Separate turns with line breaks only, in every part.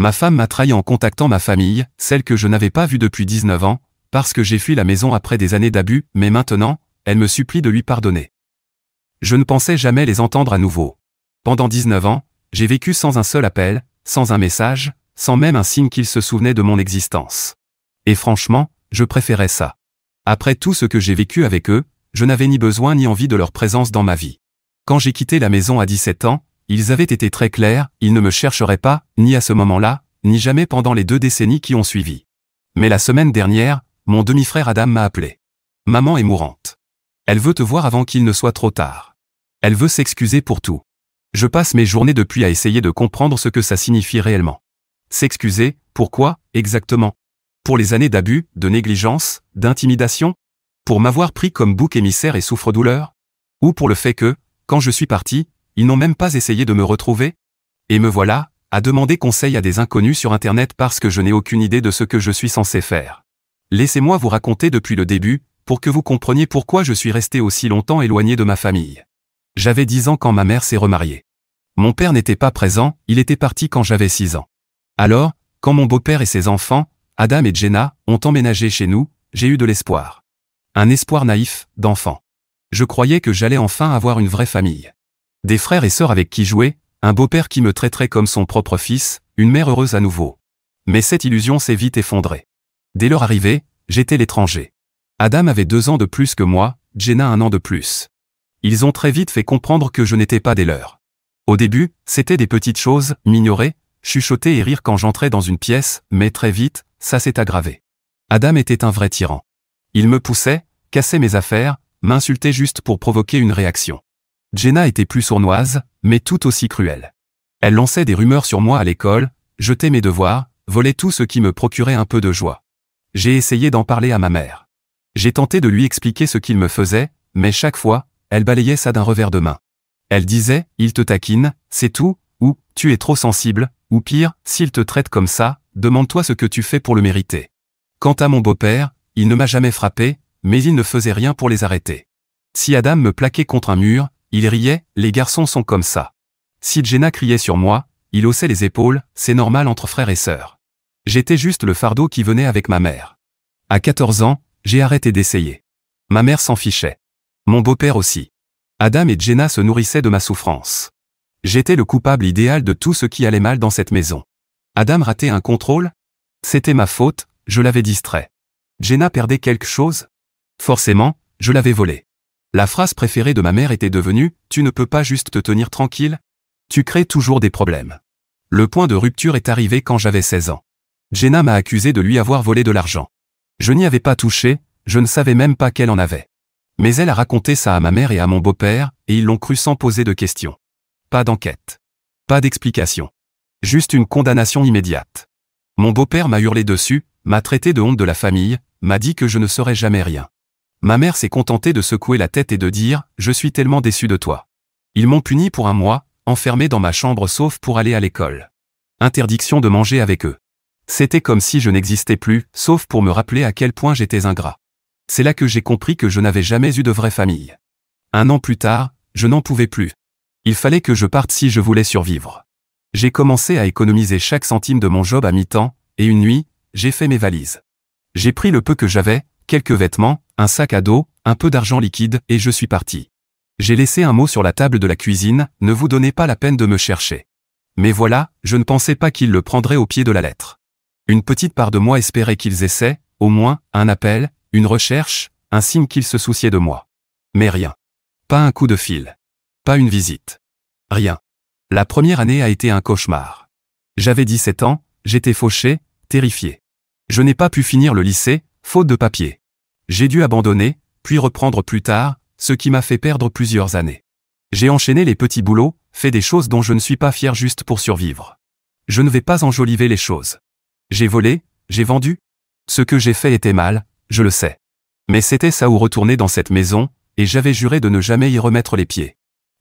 Ma femme m'a trahi en contactant ma famille, celle que je n'avais pas vue depuis 19 ans, parce que j'ai fui la maison après des années d'abus, mais maintenant, elle me supplie de lui pardonner. Je ne pensais jamais les entendre à nouveau. Pendant 19 ans, j'ai vécu sans un seul appel, sans un message, sans même un signe qu'ils se souvenaient de mon existence. Et franchement, je préférais ça. Après tout ce que j'ai vécu avec eux, je n'avais ni besoin ni envie de leur présence dans ma vie. Quand j'ai quitté la maison à 17 ans, ils avaient été très clairs, ils ne me chercheraient pas, ni à ce moment-là, ni jamais pendant les 2 décennies qui ont suivi. Mais la semaine dernière, mon demi-frère Adam m'a appelé. Maman est mourante. Elle veut te voir avant qu'il ne soit trop tard. Elle veut s'excuser pour tout. Je passe mes journées depuis à essayer de comprendre ce que ça signifie réellement. S'excuser, pourquoi, exactement? Pour les années d'abus, de négligence, d'intimidation? Pour m'avoir pris comme bouc émissaire et souffre-douleur? Ou pour le fait que, quand je suis parti, ils n'ont même pas essayé de me retrouver? Et me voilà, à demander conseil à des inconnus sur Internet parce que je n'ai aucune idée de ce que je suis censé faire. Laissez-moi vous raconter depuis le début, pour que vous compreniez pourquoi je suis resté aussi longtemps éloigné de ma famille. J'avais 10 ans quand ma mère s'est remariée. Mon père n'était pas présent, il était parti quand j'avais 6 ans. Alors, quand mon beau-père et ses enfants, Adam et Jenna, ont emménagé chez nous, j'ai eu de l'espoir. Un espoir naïf, d'enfant. Je croyais que j'allais enfin avoir une vraie famille. Des frères et sœurs avec qui jouer, un beau-père qui me traiterait comme son propre fils, une mère heureuse à nouveau. Mais cette illusion s'est vite effondrée. Dès leur arrivée, j'étais l'étranger. Adam avait 2 ans de plus que moi, Jenna 1 an de plus. Ils ont très vite fait comprendre que je n'étais pas des leurs. Au début, c'était des petites choses, m'ignorer, chuchoter et rire quand j'entrais dans une pièce, mais très vite, ça s'est aggravé. Adam était un vrai tyran. Il me poussait, cassait mes affaires, m'insultait juste pour provoquer une réaction. Jenna était plus sournoise, mais tout aussi cruelle. Elle lançait des rumeurs sur moi à l'école, jetait mes devoirs, volait tout ce qui me procurait un peu de joie. J'ai essayé d'en parler à ma mère. J'ai tenté de lui expliquer ce qu'il me faisait, mais chaque fois, elle balayait ça d'un revers de main. Elle disait, il te taquine, c'est tout, ou, tu es trop sensible, ou pire, s'il te traite comme ça, demande-toi ce que tu fais pour le mériter. Quant à mon beau-père, il ne m'a jamais frappé, mais il ne faisait rien pour les arrêter. Si Adam me plaquait contre un mur, il riait, les garçons sont comme ça. Si Jenna criait sur moi, il haussait les épaules, c'est normal entre frères et sœurs. J'étais juste le fardeau qui venait avec ma mère. À 14 ans, j'ai arrêté d'essayer. Ma mère s'en fichait. Mon beau-père aussi. Adam et Jenna se nourrissaient de ma souffrance. J'étais le coupable idéal de tout ce qui allait mal dans cette maison. Adam ratait un contrôle? C'était ma faute, je l'avais distrait. Jenna perdait quelque chose? Forcément, je l'avais volé. La phrase préférée de ma mère était devenue « Tu ne peux pas juste te tenir tranquille? Tu crées toujours des problèmes. » Le point de rupture est arrivé quand j'avais 16 ans. Jenna m'a accusé de lui avoir volé de l'argent. Je n'y avais pas touché, je ne savais même pas qu'elle en avait. Mais elle a raconté ça à ma mère et à mon beau-père, et ils l'ont cru sans poser de questions. Pas d'enquête. Pas d'explication. Juste une condamnation immédiate. Mon beau-père m'a hurlé dessus, m'a traité de honte de la famille, m'a dit que je ne serais jamais rien. Ma mère s'est contentée de secouer la tête et de dire « Je suis tellement déçue de toi ». Ils m'ont puni pour 1 mois, enfermé dans ma chambre sauf pour aller à l'école. Interdiction de manger avec eux. C'était comme si je n'existais plus, sauf pour me rappeler à quel point j'étais ingrat. C'est là que j'ai compris que je n'avais jamais eu de vraie famille. 1 an plus tard, je n'en pouvais plus. Il fallait que je parte si je voulais survivre. J'ai commencé à économiser chaque centime de mon job à mi-temps, et une nuit, j'ai fait mes valises. J'ai pris le peu que j'avais, quelques vêtements, un sac à dos, un peu d'argent liquide, et je suis parti. J'ai laissé un mot sur la table de la cuisine, ne vous donnez pas la peine de me chercher. Mais voilà, je ne pensais pas qu'ils le prendraient au pied de la lettre. Une petite part de moi espérait qu'ils essaient, au moins, un appel, une recherche, un signe qu'ils se souciaient de moi. Mais rien. Pas un coup de fil. Pas une visite. Rien. La première année a été un cauchemar. J'avais 17 ans, j'étais fauché, terrifié. Je n'ai pas pu finir le lycée, faute de papier. J'ai dû abandonner, puis reprendre plus tard, ce qui m'a fait perdre plusieurs années. J'ai enchaîné les petits boulots, fait des choses dont je ne suis pas fier juste pour survivre. Je ne vais pas enjoliver les choses. J'ai volé, j'ai vendu. Ce que j'ai fait était mal, je le sais. Mais c'était ça ou retourner dans cette maison, et j'avais juré de ne jamais y remettre les pieds.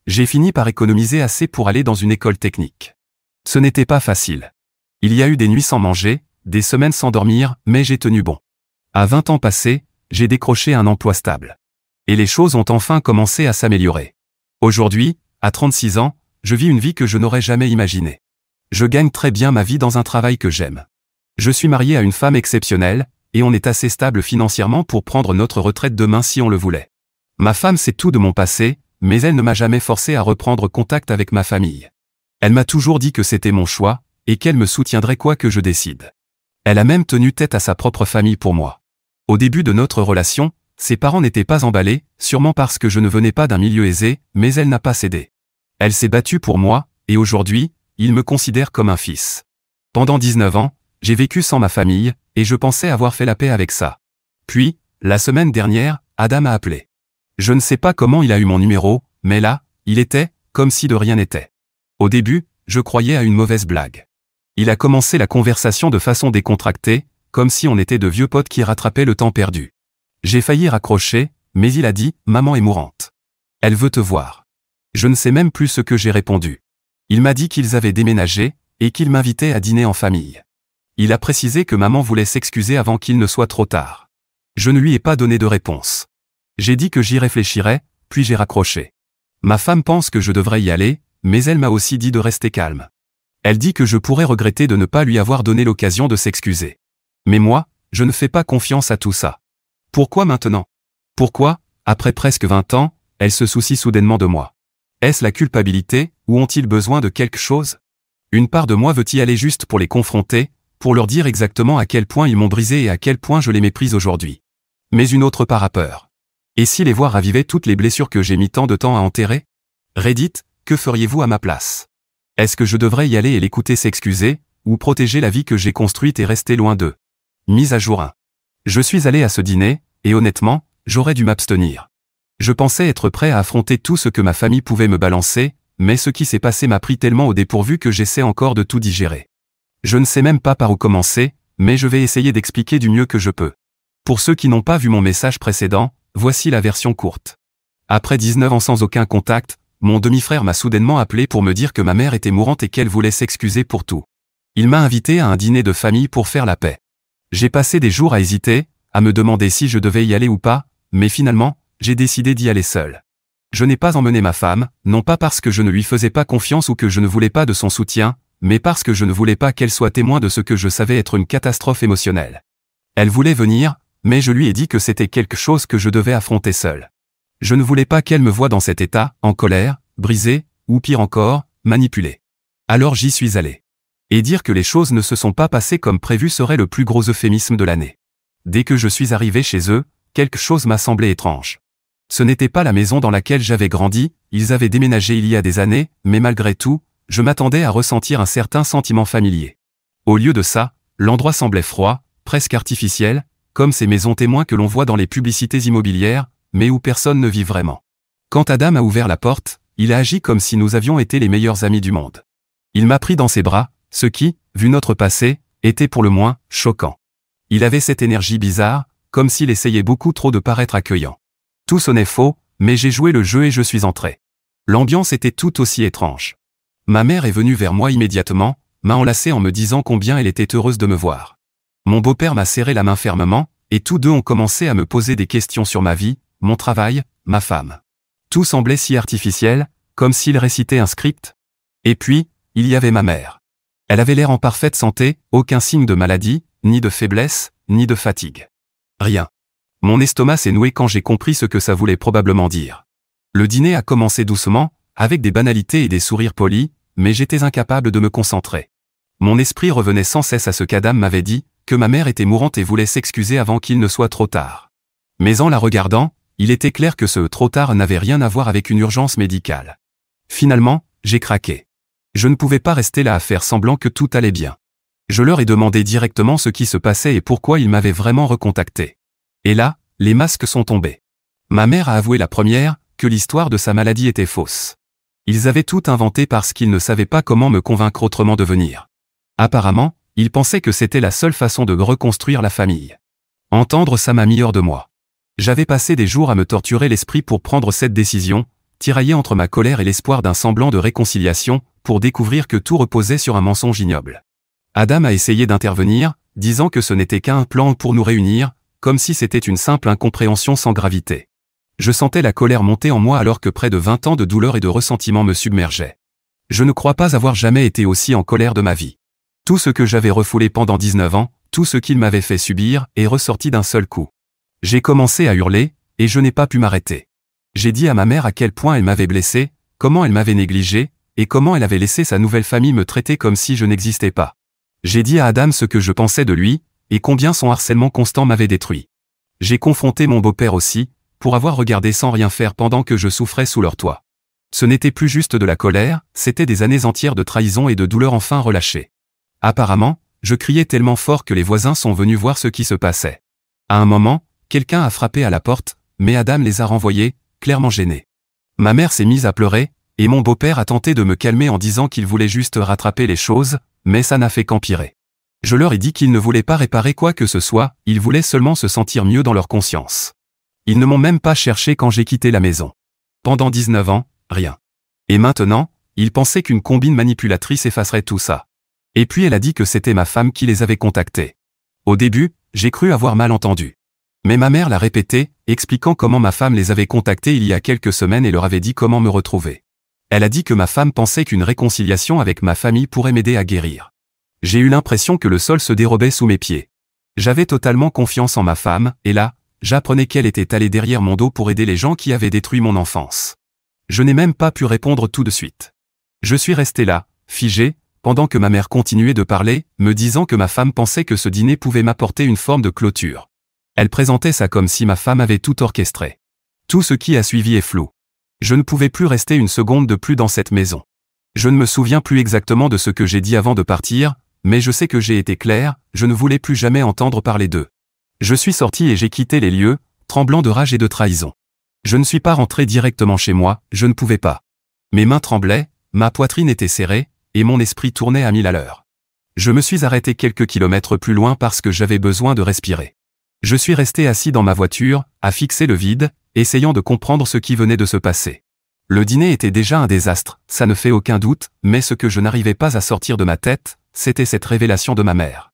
J'ai fini par économiser assez pour aller dans une école technique. Ce n'était pas facile. Il y a eu des nuits sans manger, des semaines sans dormir, mais j'ai tenu bon. À 20 ans passés, j'ai décroché un emploi stable. Et les choses ont enfin commencé à s'améliorer. Aujourd'hui, à 36 ans, je vis une vie que je n'aurais jamais imaginée. Je gagne très bien ma vie dans un travail que j'aime. Je suis marié à une femme exceptionnelle, et on est assez stable financièrement pour prendre notre retraite demain si on le voulait. Ma femme sait tout de mon passé, mais elle ne m'a jamais forcé à reprendre contact avec ma famille. Elle m'a toujours dit que c'était mon choix, et qu'elle me soutiendrait quoi que je décide. Elle a même tenu tête à sa propre famille pour moi. Au début de notre relation, ses parents n'étaient pas emballés, sûrement parce que je ne venais pas d'un milieu aisé, mais elle n'a pas cédé. Elle s'est battue pour moi, et aujourd'hui, ils me considèrent comme un fils. Pendant 19 ans, j'ai vécu sans ma famille, et je pensais avoir fait la paix avec ça. Puis, la semaine dernière, Adam a appelé. Je ne sais pas comment il a eu mon numéro, mais là, il était, comme si de rien n'était. Au début, je croyais à une mauvaise blague. Il a commencé la conversation de façon décontractée, comme si on était de vieux potes qui rattrapaient le temps perdu. J'ai failli raccrocher, mais il a dit « Maman est mourante. Elle veut te voir ». Je ne sais même plus ce que j'ai répondu. Il m'a dit qu'ils avaient déménagé, et qu'il m'invitait à dîner en famille. Il a précisé que maman voulait s'excuser avant qu'il ne soit trop tard. Je ne lui ai pas donné de réponse. J'ai dit que j'y réfléchirais, puis j'ai raccroché. Ma femme pense que je devrais y aller, mais elle m'a aussi dit de rester calme. Elle dit que je pourrais regretter de ne pas lui avoir donné l'occasion de s'excuser. Mais moi, je ne fais pas confiance à tout ça. Pourquoi maintenant? Pourquoi, après presque 20 ans, elle se soucie soudainement de moi? Est-ce la culpabilité, ou ont-ils besoin de quelque chose? Une part de moi veut y aller juste pour les confronter, pour leur dire exactement à quel point ils m'ont brisé et à quel point je les méprise aujourd'hui. Mais une autre part a peur. Et si les voir raviver toutes les blessures que j'ai mis tant de temps à enterrer? Reddit, que feriez-vous à ma place? Est-ce que je devrais y aller et l'écouter s'excuser, ou protéger la vie que j'ai construite et rester loin d'eux? Mise à jour 1. Je suis allé à ce dîner, et honnêtement, j'aurais dû m'abstenir. Je pensais être prêt à affronter tout ce que ma famille pouvait me balancer, mais ce qui s'est passé m'a pris tellement au dépourvu que j'essaie encore de tout digérer. Je ne sais même pas par où commencer, mais je vais essayer d'expliquer du mieux que je peux. Pour ceux qui n'ont pas vu mon message précédent, voici la version courte. Après 19 ans sans aucun contact, mon demi-frère m'a soudainement appelé pour me dire que ma mère était mourante et qu'elle voulait s'excuser pour tout. Il m'a invité à un dîner de famille pour faire la paix. J'ai passé des jours à hésiter, à me demander si je devais y aller ou pas, mais finalement, j'ai décidé d'y aller seul. Je n'ai pas emmené ma femme, non pas parce que je ne lui faisais pas confiance ou que je ne voulais pas de son soutien, mais parce que je ne voulais pas qu'elle soit témoin de ce que je savais être une catastrophe émotionnelle. Elle voulait venir, mais je lui ai dit que c'était quelque chose que je devais affronter seul. Je ne voulais pas qu'elle me voie dans cet état, en colère, brisé, ou pire encore, manipulé. Alors j'y suis allé. Et dire que les choses ne se sont pas passées comme prévu serait le plus gros euphémisme de l'année. Dès que je suis arrivé chez eux, quelque chose m'a semblé étrange. Ce n'était pas la maison dans laquelle j'avais grandi, ils avaient déménagé il y a des années, mais malgré tout, je m'attendais à ressentir un certain sentiment familier. Au lieu de ça, l'endroit semblait froid, presque artificiel, comme ces maisons témoins que l'on voit dans les publicités immobilières, mais où personne ne vit vraiment. Quand Adam a ouvert la porte, il a agi comme si nous avions été les meilleurs amis du monde. Il m'a pris dans ses bras, ce qui, vu notre passé, était pour le moins choquant. Il avait cette énergie bizarre, comme s'il essayait beaucoup trop de paraître accueillant. Tout sonnait faux, mais j'ai joué le jeu et je suis entré. L'ambiance était tout aussi étrange. Ma mère est venue vers moi immédiatement, m'a enlacé en me disant combien elle était heureuse de me voir. Mon beau-père m'a serré la main fermement, et tous deux ont commencé à me poser des questions sur ma vie, mon travail, ma femme. Tout semblait si artificiel, comme s'il récitait un script. Et puis, il y avait ma mère. Elle avait l'air en parfaite santé, aucun signe de maladie, ni de faiblesse, ni de fatigue. Rien. Mon estomac s'est noué quand j'ai compris ce que ça voulait probablement dire. Le dîner a commencé doucement, avec des banalités et des sourires polis, mais j'étais incapable de me concentrer. Mon esprit revenait sans cesse à ce qu'Adam m'avait dit, que ma mère était mourante et voulait s'excuser avant qu'il ne soit trop tard. Mais en la regardant, il était clair que ce trop tard n'avait rien à voir avec une urgence médicale. Finalement, j'ai craqué. Je ne pouvais pas rester là à faire semblant que tout allait bien. Je leur ai demandé directement ce qui se passait et pourquoi ils m'avaient vraiment recontacté. Et là, les masques sont tombés. Ma mère a avoué la première, que l'histoire de sa maladie était fausse. Ils avaient tout inventé parce qu'ils ne savaient pas comment me convaincre autrement de venir. Apparemment, ils pensaient que c'était la seule façon de reconstruire la famille. Entendre ça m'a mis hors de moi. J'avais passé des jours à me torturer l'esprit pour prendre cette décision, tiraillé entre ma colère et l'espoir d'un semblant de réconciliation, pour découvrir que tout reposait sur un mensonge ignoble. Adam a essayé d'intervenir, disant que ce n'était qu'un plan pour nous réunir, comme si c'était une simple incompréhension sans gravité. Je sentais la colère monter en moi alors que près de 20 ans de douleur et de ressentiment me submergeaient. Je ne crois pas avoir jamais été aussi en colère de ma vie. Tout ce que j'avais refoulé pendant 19 ans, tout ce qu'il m'avait fait subir, est ressorti d'un seul coup. J'ai commencé à hurler, et je n'ai pas pu m'arrêter. J'ai dit à ma mère à quel point elle m'avait blessé, comment elle m'avait négligé, et comment elle avait laissé sa nouvelle famille me traiter comme si je n'existais pas. J'ai dit à Adam ce que je pensais de lui, et combien son harcèlement constant m'avait détruit. J'ai confronté mon beau-père aussi, pour avoir regardé sans rien faire pendant que je souffrais sous leur toit. Ce n'était plus juste de la colère, c'était des années entières de trahison et de douleur enfin relâchées. Apparemment, je criais tellement fort que les voisins sont venus voir ce qui se passait. À un moment, quelqu'un a frappé à la porte, mais Adam les a renvoyés, clairement gêné. Ma mère s'est mise à pleurer, et mon beau-père a tenté de me calmer en disant qu'il voulait juste rattraper les choses, mais ça n'a fait qu'empirer. Je leur ai dit qu'ils ne voulaient pas réparer quoi que ce soit, ils voulaient seulement se sentir mieux dans leur conscience. Ils ne m'ont même pas cherché quand j'ai quitté la maison. Pendant 19 ans, rien. Et maintenant, ils pensaient qu'une combine manipulatrice effacerait tout ça. Et puis elle a dit que c'était ma femme qui les avait contactés. Au début, j'ai cru avoir mal entendu. Mais ma mère l'a répété, expliquant comment ma femme les avait contactés il y a quelques semaines et leur avait dit comment me retrouver. Elle a dit que ma femme pensait qu'une réconciliation avec ma famille pourrait m'aider à guérir. J'ai eu l'impression que le sol se dérobait sous mes pieds. J'avais totalement confiance en ma femme, et là, j'apprenais qu'elle était allée derrière mon dos pour aider les gens qui avaient détruit mon enfance. Je n'ai même pas pu répondre tout de suite. Je suis resté là, figé, pendant que ma mère continuait de parler, me disant que ma femme pensait que ce dîner pouvait m'apporter une forme de clôture. Elle présentait ça comme si ma femme avait tout orchestré. Tout ce qui a suivi est flou. Je ne pouvais plus rester une seconde de plus dans cette maison. Je ne me souviens plus exactement de ce que j'ai dit avant de partir, mais je sais que j'ai été clair, je ne voulais plus jamais entendre parler d'eux. Je suis sorti et j'ai quitté les lieux, tremblant de rage et de trahison. Je ne suis pas rentré directement chez moi, je ne pouvais pas. Mes mains tremblaient, ma poitrine était serrée, et mon esprit tournait à 1000 à l'heure. Je me suis arrêté quelques kilomètres plus loin parce que j'avais besoin de respirer. Je suis resté assis dans ma voiture, à fixer le vide, essayant de comprendre ce qui venait de se passer. Le dîner était déjà un désastre, ça ne fait aucun doute, mais ce que je n'arrivais pas à sortir de ma tête, c'était cette révélation de ma mère.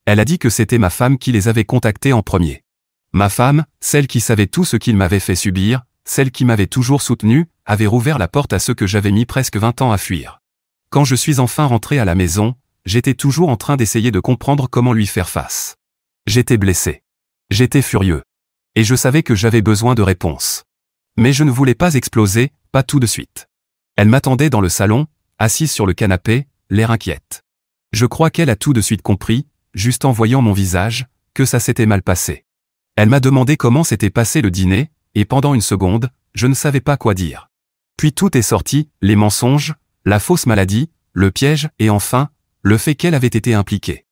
Elle a dit que c'était ma femme qui les avait contactés en premier. Ma femme, celle qui savait tout ce qu'il m'avait fait subir, celle qui m'avait toujours soutenu, avait rouvert la porte à ceux que j'avais mis presque 20 ans à fuir. Quand je suis enfin rentré à la maison, j'étais toujours en train d'essayer de comprendre comment lui faire face. J'étais blessé. J'étais furieux. Et je savais que j'avais besoin de réponses. Mais je ne voulais pas exploser, pas tout de suite. Elle m'attendait dans le salon, assise sur le canapé, l'air inquiète. Je crois qu'elle a tout de suite compris, juste en voyant mon visage, que ça s'était mal passé. Elle m'a demandé comment s'était passé le dîner, et pendant une seconde, je ne savais pas quoi dire. Puis tout est sorti, les mensonges, la fausse maladie, le piège, et enfin, le fait qu'elle avait été impliquée.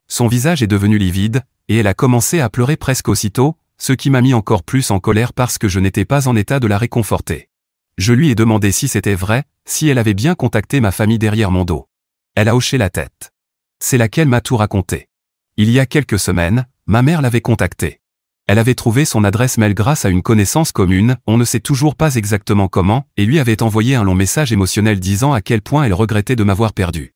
Son visage est devenu livide, et elle a commencé à pleurer presque aussitôt, ce qui m'a mis encore plus en colère parce que je n'étais pas en état de la réconforter. Je lui ai demandé si c'était vrai, si elle avait bien contacté ma famille derrière mon dos. Elle a hoché la tête. C'est là qu'elle m'a tout raconté. Il y a quelques semaines, ma mère l'avait contactée. Elle avait trouvé son adresse mail grâce à une connaissance commune, on ne sait toujours pas exactement comment, et lui avait envoyé un long message émotionnel disant à quel point elle regrettait de m'avoir perdu.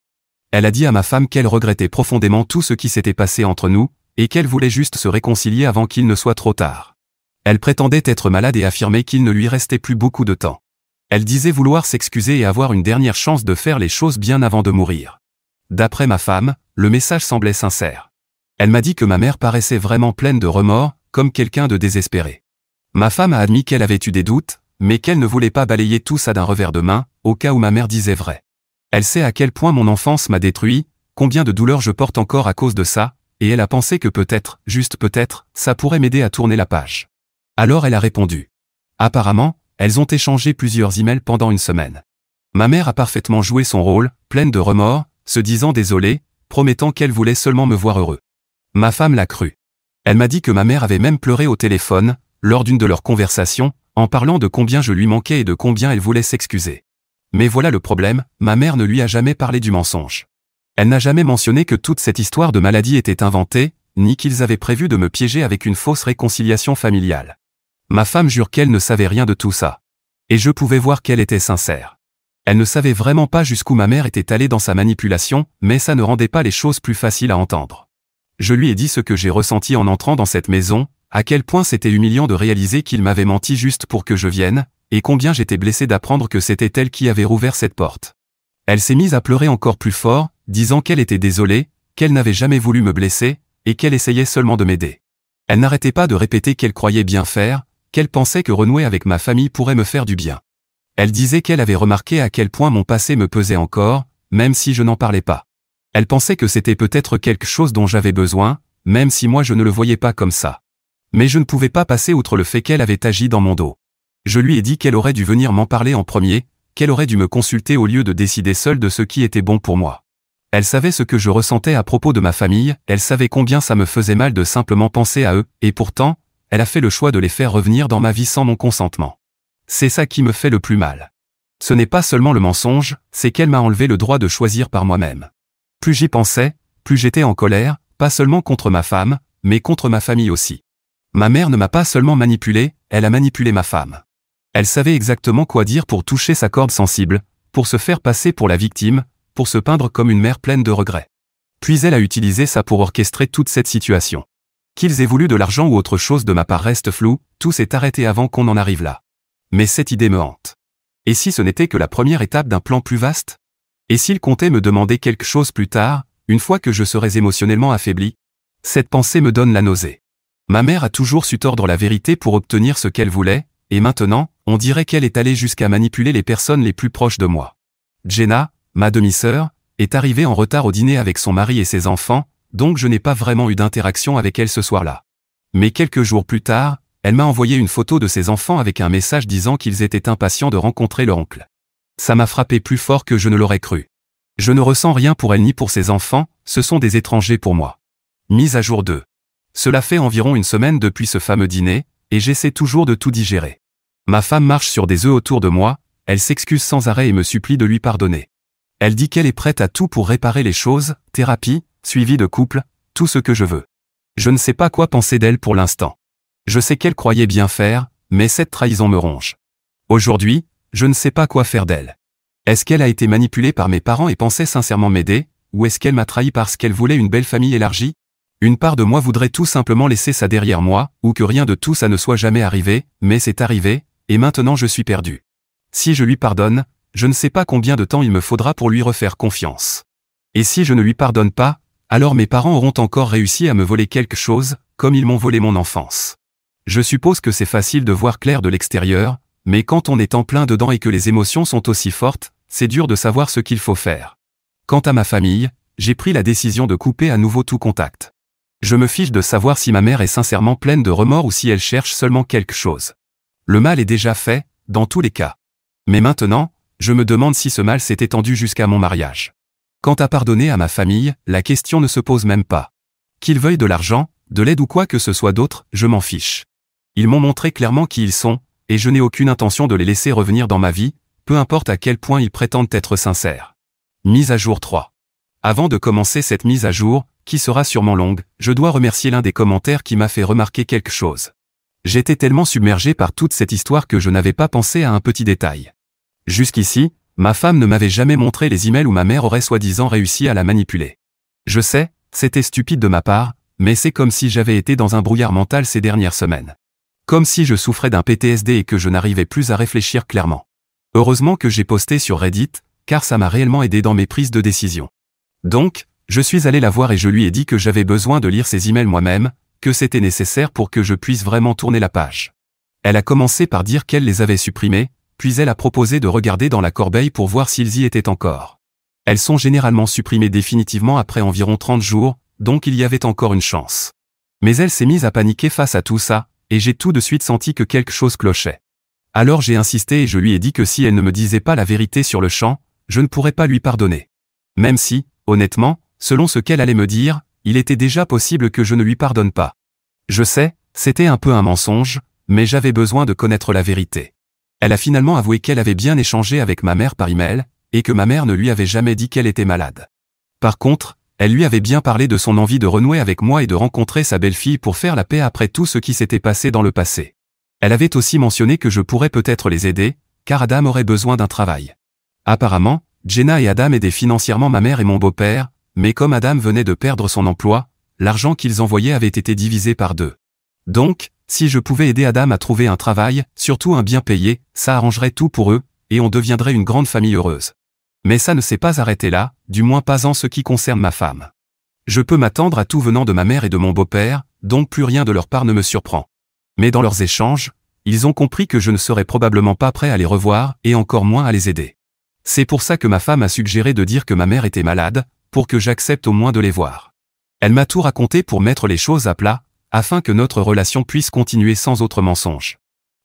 Elle a dit à ma femme qu'elle regrettait profondément tout ce qui s'était passé entre nous, et qu'elle voulait juste se réconcilier avant qu'il ne soit trop tard. Elle prétendait être malade et affirmait qu'il ne lui restait plus beaucoup de temps. Elle disait vouloir s'excuser et avoir une dernière chance de faire les choses bien avant de mourir. D'après ma femme, le message semblait sincère. Elle m'a dit que ma mère paraissait vraiment pleine de remords, comme quelqu'un de désespéré. Ma femme a admis qu'elle avait eu des doutes, mais qu'elle ne voulait pas balayer tout ça d'un revers de main, au cas où ma mère disait vrai. Elle sait à quel point mon enfance m'a détruit, combien de douleurs je porte encore à cause de ça, et elle a pensé que peut-être, juste peut-être, ça pourrait m'aider à tourner la page. Alors elle a répondu. Apparemment, elles ont échangé plusieurs emails pendant une semaine. Ma mère a parfaitement joué son rôle, pleine de remords, se disant désolée, promettant qu'elle voulait seulement me voir heureux. Ma femme l'a cru. Elle m'a dit que ma mère avait même pleuré au téléphone, lors d'une de leurs conversations, en parlant de combien je lui manquais et de combien elle voulait s'excuser. Mais voilà le problème, ma mère ne lui a jamais parlé du mensonge. Elle n'a jamais mentionné que toute cette histoire de maladie était inventée, ni qu'ils avaient prévu de me piéger avec une fausse réconciliation familiale. Ma femme jure qu'elle ne savait rien de tout ça. Et je pouvais voir qu'elle était sincère. Elle ne savait vraiment pas jusqu'où ma mère était allée dans sa manipulation, mais ça ne rendait pas les choses plus faciles à entendre. Je lui ai dit ce que j'ai ressenti en entrant dans cette maison, à quel point c'était humiliant de réaliser qu'il m'avait menti juste pour que je vienne, et combien j'étais blessé d'apprendre que c'était elle qui avait rouvert cette porte. Elle s'est mise à pleurer encore plus fort, disant qu'elle était désolée, qu'elle n'avait jamais voulu me blesser, et qu'elle essayait seulement de m'aider. Elle n'arrêtait pas de répéter qu'elle croyait bien faire, qu'elle pensait que renouer avec ma famille pourrait me faire du bien. Elle disait qu'elle avait remarqué à quel point mon passé me pesait encore, même si je n'en parlais pas. Elle pensait que c'était peut-être quelque chose dont j'avais besoin, même si moi je ne le voyais pas comme ça. Mais je ne pouvais pas passer outre le fait qu'elle avait agi dans mon dos. Je lui ai dit qu'elle aurait dû venir m'en parler en premier, qu'elle aurait dû me consulter au lieu de décider seule de ce qui était bon pour moi. Elle savait ce que je ressentais à propos de ma famille, elle savait combien ça me faisait mal de simplement penser à eux, et pourtant, elle a fait le choix de les faire revenir dans ma vie sans mon consentement. C'est ça qui me fait le plus mal. Ce n'est pas seulement le mensonge, c'est qu'elle m'a enlevé le droit de choisir par moi-même. Plus j'y pensais, plus j'étais en colère, pas seulement contre ma femme, mais contre ma famille aussi. Ma mère ne m'a pas seulement manipulé, elle a manipulé ma femme. Elle savait exactement quoi dire pour toucher sa corde sensible, pour se faire passer pour la victime, pour se peindre comme une mère pleine de regrets. Puis elle a utilisé ça pour orchestrer toute cette situation. Qu'ils aient voulu de l'argent ou autre chose de ma part reste flou, tout s'est arrêté avant qu'on en arrive là. Mais cette idée me hante. Et si ce n'était que la première étape d'un plan plus vaste? Et s'il comptait me demander quelque chose plus tard, une fois que je serais émotionnellement affaibli? Cette pensée me donne la nausée. Ma mère a toujours su tordre la vérité pour obtenir ce qu'elle voulait, et maintenant, on dirait qu'elle est allée jusqu'à manipuler les personnes les plus proches de moi. Jenna, ma demi-sœur, est arrivée en retard au dîner avec son mari et ses enfants, donc je n'ai pas vraiment eu d'interaction avec elle ce soir-là. Mais quelques jours plus tard, elle m'a envoyé une photo de ses enfants avec un message disant qu'ils étaient impatients de rencontrer leur oncle. Ça m'a frappé plus fort que je ne l'aurais cru. Je ne ressens rien pour elle ni pour ses enfants, ce sont des étrangers pour moi. Mise à jour 2. Cela fait environ une semaine depuis ce fameux dîner, et j'essaie toujours de tout digérer. Ma femme marche sur des œufs autour de moi, elle s'excuse sans arrêt et me supplie de lui pardonner. Elle dit qu'elle est prête à tout pour réparer les choses, thérapie, suivi de couple, tout ce que je veux. Je ne sais pas quoi penser d'elle pour l'instant. Je sais qu'elle croyait bien faire, mais cette trahison me ronge. Aujourd'hui, je ne sais pas quoi faire d'elle. Est-ce qu'elle a été manipulée par mes parents et pensait sincèrement m'aider, ou est-ce qu'elle m'a trahi parce qu'elle voulait une belle famille élargie? Une part de moi voudrait tout simplement laisser ça derrière moi, ou que rien de tout ça ne soit jamais arrivé, mais c'est arrivé, et maintenant je suis perdu. Si je lui pardonne, je ne sais pas combien de temps il me faudra pour lui refaire confiance. Et si je ne lui pardonne pas, alors mes parents auront encore réussi à me voler quelque chose, comme ils m'ont volé mon enfance. Je suppose que c'est facile de voir clair de l'extérieur, mais quand on est en plein dedans et que les émotions sont aussi fortes, c'est dur de savoir ce qu'il faut faire. Quant à ma famille, j'ai pris la décision de couper à nouveau tout contact. Je me fiche de savoir si ma mère est sincèrement pleine de remords ou si elle cherche seulement quelque chose. Le mal est déjà fait, dans tous les cas. Mais maintenant, je me demande si ce mal s'est étendu jusqu'à mon mariage. Quant à pardonner à ma famille, la question ne se pose même pas. Qu'ils veuillent de l'argent, de l'aide ou quoi que ce soit d'autre, je m'en fiche. Ils m'ont montré clairement qui ils sont, et je n'ai aucune intention de les laisser revenir dans ma vie, peu importe à quel point ils prétendent être sincères. Mise à jour 3. Avant de commencer cette mise à jour, qui sera sûrement longue, je dois remercier l'un des commentaires qui m'a fait remarquer quelque chose. J'étais tellement submergé par toute cette histoire que je n'avais pas pensé à un petit détail. Jusqu'ici, ma femme ne m'avait jamais montré les emails où ma mère aurait soi-disant réussi à la manipuler. Je sais, c'était stupide de ma part, mais c'est comme si j'avais été dans un brouillard mental ces dernières semaines. Comme si je souffrais d'un PTSD et que je n'arrivais plus à réfléchir clairement. Heureusement que j'ai posté sur Reddit, car ça m'a réellement aidé dans mes prises de décision. Donc, je suis allé la voir et je lui ai dit que j'avais besoin de lire ses emails moi-même, que c'était nécessaire pour que je puisse vraiment tourner la page. Elle a commencé par dire qu'elle les avait supprimés, puis elle a proposé de regarder dans la corbeille pour voir s'ils y étaient encore. Elles sont généralement supprimées définitivement après environ 30 jours, donc il y avait encore une chance. Mais elle s'est mise à paniquer face à tout ça, et j'ai tout de suite senti que quelque chose clochait. Alors j'ai insisté et je lui ai dit que si elle ne me disait pas la vérité sur le champ, je ne pourrais pas lui pardonner. Même si, honnêtement, selon ce qu'elle allait me dire, il était déjà possible que je ne lui pardonne pas. Je sais, c'était un peu un mensonge, mais j'avais besoin de connaître la vérité. Elle a finalement avoué qu'elle avait bien échangé avec ma mère par email, et que ma mère ne lui avait jamais dit qu'elle était malade. Par contre, elle lui avait bien parlé de son envie de renouer avec moi et de rencontrer sa belle-fille pour faire la paix après tout ce qui s'était passé dans le passé. Elle avait aussi mentionné que je pourrais peut-être les aider, car Adam aurait besoin d'un travail. Apparemment, Jenna et Adam aidaient financièrement ma mère et mon beau-père, mais comme Adam venait de perdre son emploi, l'argent qu'ils envoyaient avait été divisé par 2. Donc, si je pouvais aider Adam à trouver un travail, surtout un bien payé, ça arrangerait tout pour eux, et on deviendrait une grande famille heureuse. Mais ça ne s'est pas arrêté là, du moins pas en ce qui concerne ma femme. Je peux m'attendre à tout venant de ma mère et de mon beau-père, donc plus rien de leur part ne me surprend. Mais dans leurs échanges, ils ont compris que je ne serais probablement pas prêt à les revoir et encore moins à les aider. C'est pour ça que ma femme a suggéré de dire que ma mère était malade, pour que j'accepte au moins de les voir. Elle m'a tout raconté pour mettre les choses à plat, afin que notre relation puisse continuer sans autre mensonge.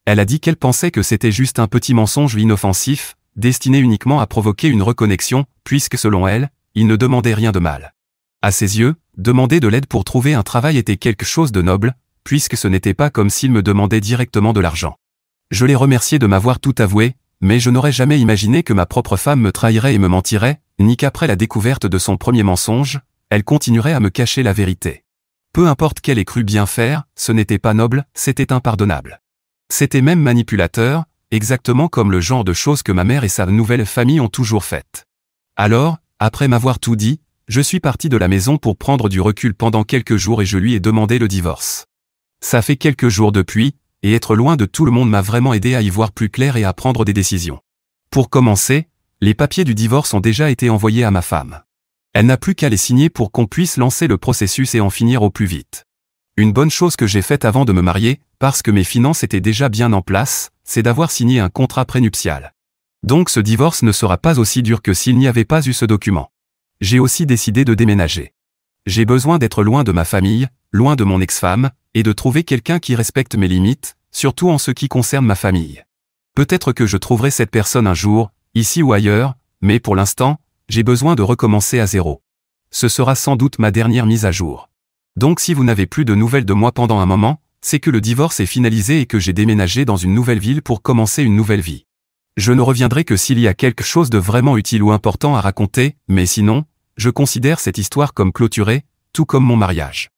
Elle a dit qu'elle pensait que c'était juste un petit mensonge inoffensif, destiné uniquement à provoquer une reconnexion, puisque selon elle, il ne demandait rien de mal. À ses yeux, demander de l'aide pour trouver un travail était quelque chose de noble, puisque ce n'était pas comme s'il me demandait directement de l'argent. Je l'ai remercié de m'avoir tout avoué, mais je n'aurais jamais imaginé que ma propre femme me trahirait et me mentirait, ni qu'après la découverte de son premier mensonge, elle continuerait à me cacher la vérité. Peu importe qu'elle ait cru bien faire, ce n'était pas noble, c'était impardonnable. C'était même manipulateur, exactement comme le genre de choses que ma mère et sa nouvelle famille ont toujours faites. Alors, après m'avoir tout dit, je suis parti de la maison pour prendre du recul pendant quelques jours et je lui ai demandé le divorce. Ça fait quelques jours depuis, et être loin de tout le monde m'a vraiment aidé à y voir plus clair et à prendre des décisions. Pour commencer, les papiers du divorce ont déjà été envoyés à ma femme. Elle n'a plus qu'à les signer pour qu'on puisse lancer le processus et en finir au plus vite. Une bonne chose que j'ai faite avant de me marier, parce que mes finances étaient déjà bien en place, c'est d'avoir signé un contrat prénuptial. Donc ce divorce ne sera pas aussi dur que s'il n'y avait pas eu ce document. J'ai aussi décidé de déménager. J'ai besoin d'être loin de ma famille, loin de mon ex-femme, et de trouver quelqu'un qui respecte mes limites, surtout en ce qui concerne ma famille. Peut-être que je trouverai cette personne un jour, ici ou ailleurs, mais pour l'instant, j'ai besoin de recommencer à zéro. Ce sera sans doute ma dernière mise à jour. Donc si vous n'avez plus de nouvelles de moi pendant un moment, c'est que le divorce est finalisé et que j'ai déménagé dans une nouvelle ville pour commencer une nouvelle vie. Je ne reviendrai que s'il y a quelque chose de vraiment utile ou important à raconter, mais sinon, je considère cette histoire comme clôturée, tout comme mon mariage.